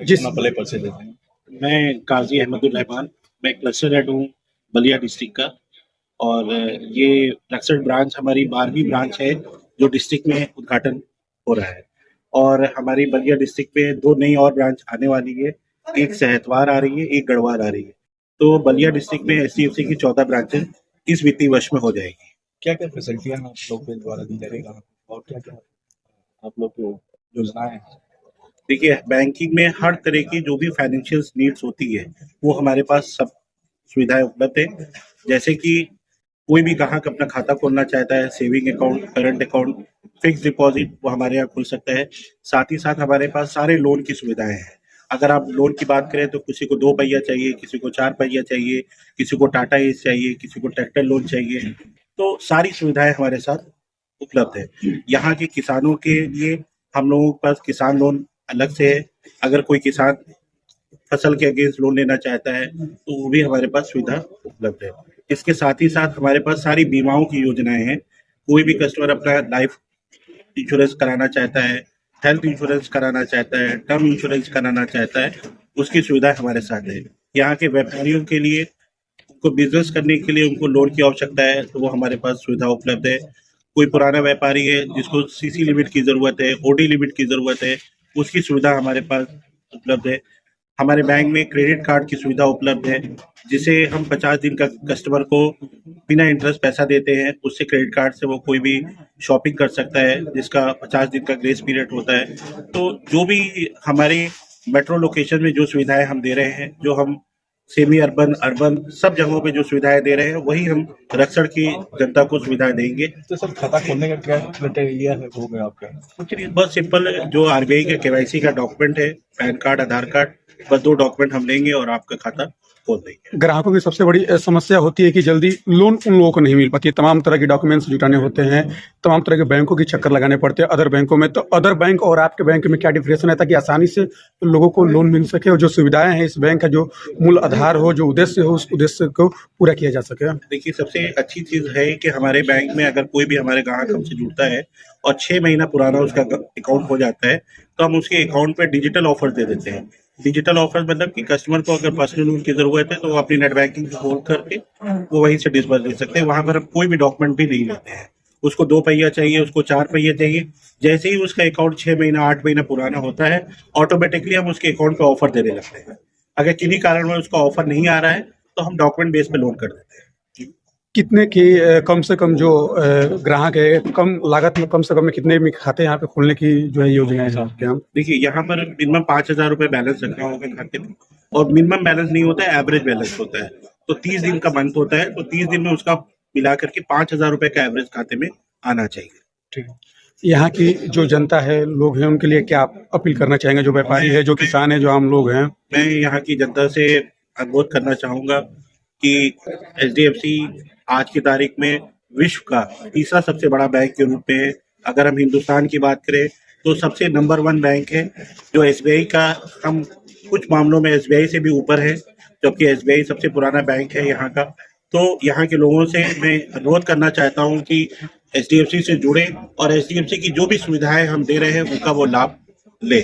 जिस अपना पले परिचय देते हैं। मैं काजी अहमदुल रहमान, मैं क्लस्टर हेड हूँ बलिया डिस्ट्रिक्ट का। और ये लक्सर ब्रांच हमारी 12वीं ब्रांच है जो डिस्ट्रिक्ट में उद्घाटन हो रहा है। और हमारी बलिया डिस्ट्रिक्ट में 2 नई और ब्रांच आने वाली है, एक सहतवार आ रही है, एक गढ़वाल आ रही है। तो बलिया डिस्ट्रिक्ट में एचडीएफसी की 14 ब्रांचेस इस वित्तीय वर्ष में हो जाएगी। क्या-क्या फैसिलिटियाँ आप लोग के द्वारा दी जाएगी और क्या-क्या आप लोग को योजनाएँ हैं? देखिए, बैंकिंग में हर तरह की जो भी फाइनेंशियल नीड्स होती है, वो हमारे पास सब सुविधाएँ उपलब्ध है। जैसे कि कोई भी ग्राहक अपना खाता खोलना चाहता है, saving account, current account, fix deposit, वो हमारे यहाँ खुल सकता है। साथ ही साथ हमारे पास सारे लोन की सुविधाएँ हैं। अगर आप लोन की बात करें तो किसी को 2 पहिया चाहिए, किसी को 4 पहिया चाहिए, किसी को टाटा एस चाहिए, किसी को ट्रैक्टर लोन चाहिए। तो सारी सुविधाएँ हमारे साथ उपलब्ध है। यहाँ के किसानों के लिए हम लोगों के पास किसान लोन अलग से है। अगर कोई किसान फसल के अगेंस्ट लोन लेना चाहता है तो वो भी हमारे पास सुविधा उपलब्ध है। इसके साथ ही साथ हमारे पास सारी बीमाओं की योजनाएं हैं। कोई भी कस्टमर अपना लाइफ इंश्योरेंस कराना चाहता है, हेल्थ इंश्योरेंस कराना चाहता है, टर्म इंश्योरेंस कराना चाहता है, उसकी सुविधा हमारे साथ है। यहाँ के व्यापारियों के लिए उनको बिजनेस करने के लिए उनको लोन की आवश्यकता है तो वो हमारे पास सुविधा उपलब्ध है। कोई पुराना व्यापारी है जिसको सीसी लिमिट की ज़रूरत है, ओडी लिमिट की ज़रूरत है, उसकी सुविधा हमारे पास उपलब्ध है। हमारे बैंक में क्रेडिट कार्ड की सुविधा उपलब्ध है, जिसे हम 50 दिन का कस्टमर को बिना इंटरेस्ट पैसा देते हैं। उससे क्रेडिट कार्ड से वो कोई भी शॉपिंग कर सकता है, जिसका 50 दिन का ग्रेस पीरियड होता है। तो जो भी हमारे मेट्रो लोकेशन में जो सुविधाएं हम दे रहे हैं, जो हम सेमी अर्बन, अर्बन सब जगहों पे जो सुविधाएं दे रहे हैं, वही हम रक्सड़ की जनता को सुविधाएं देंगे। तो सर खाता खोलने का क्या क्राइटेरिया है होगा आपका? कुछ नहीं, बस सिंपल जो आरबीआई के केवाईसी का डॉक्यूमेंट है, पैन कार्ड, आधार कार्ड, बस 2 डॉक्यूमेंट हम लेंगे और आपका खाता खोल देंगे। ग्राहकों की सबसे बड़ी समस्या होती है कि जल्दी लोन उन लोगों को नहीं मिल पाती है। तमाम तरह के डॉक्यूमेंट्स जुटाने होते हैं, तमाम तरह के बैंकों के चक्कर लगाने पड़ते हैं अदर बैंकों में। तो अदर बैंक और आपके बैंक में क्या डिफरेंस है ताकि आसानी से लोगों को लोन मिल सके और जो सुविधाएं हैं इस बैंक का जो मूल आधार हो, जो उद्देश्य हो, उस उद्देश्य को पूरा किया जा सके? देखिए, सबसे अच्छी चीज़ है कि हमारे बैंक में अगर कोई भी हमारे ग्राहक हमसे जुड़ता है और 6 महीना पुराना उसका अकाउंट हो जाता है, तो हम उसके अकाउंट पे डिजिटल ऑफर दे देते हैं। डिजिटल ऑफर मतलब कि कस्टमर को अगर पर्सनल लोन की ज़रूरत है तो वो अपनी नेट बैंकिंग खोल करके वो वहीं से डिस्बर्स ले सकते हैं। वहाँ पर हम कोई भी डॉक्यूमेंट भी नहीं लेते हैं। उसको 2 पहिया चाहिए, उसको 4 पहिया चाहिए, जैसे ही उसका अकाउंट 6 महीना 8 महीना पुराना होता है, ऑटोमेटिकली हम उसके अकाउंट पे ऑफर देने लगते हैं। अगर किन्हीं कारण में उसका ऑफर नहीं आ रहा है तो हम डॉक्यूमेंट बेस पे लोन कर देते हैं। कितने की कम से कम जो ग्राहक है, कम लागत में कम से कम में कितने में खाते यहाँ पे खोलने की जो है योजनाएं हैं आपके यहाँ? देखिए, यहाँ पर मिनिमम 5,000 रुपये बैलेंस रखना होगा खाते में, और मिनिमम बैलेंस नहीं होता है, एवरेज बैलेंस होता है। तो 30 दिन का मंथ होता है, तो 30 दिन में उसका मिला करके 5,000 रुपये का एवरेज खाते में आना चाहिए। ठीक है। यहाँ की जो जनता है, लोग हैं, उनके लिए क्या आप अपील करना चाहेंगे? जो व्यापारी है, जो किसान है, जो आम लोग हैं। मैं यहाँ की जनता से अनुरोध करना चाहूँगा कि एचडीएफसी आज की तारीख में विश्व का तीसरा सबसे बड़ा बैंक के रूप में है। अगर हम हिंदुस्तान की बात करें तो सबसे नंबर 1 बैंक है। जो एसबीआई का, हम कुछ मामलों में एसबीआई से भी ऊपर है, जबकि एसबीआई सबसे पुराना बैंक है यहाँ का। तो यहाँ के लोगों से मैं अनुरोध करना चाहता हूँ कि एचडीएफसी से जुड़े और एचडीएफसी की जो भी सुविधाएं हम दे रहे हैं उनका वो लाभ लें।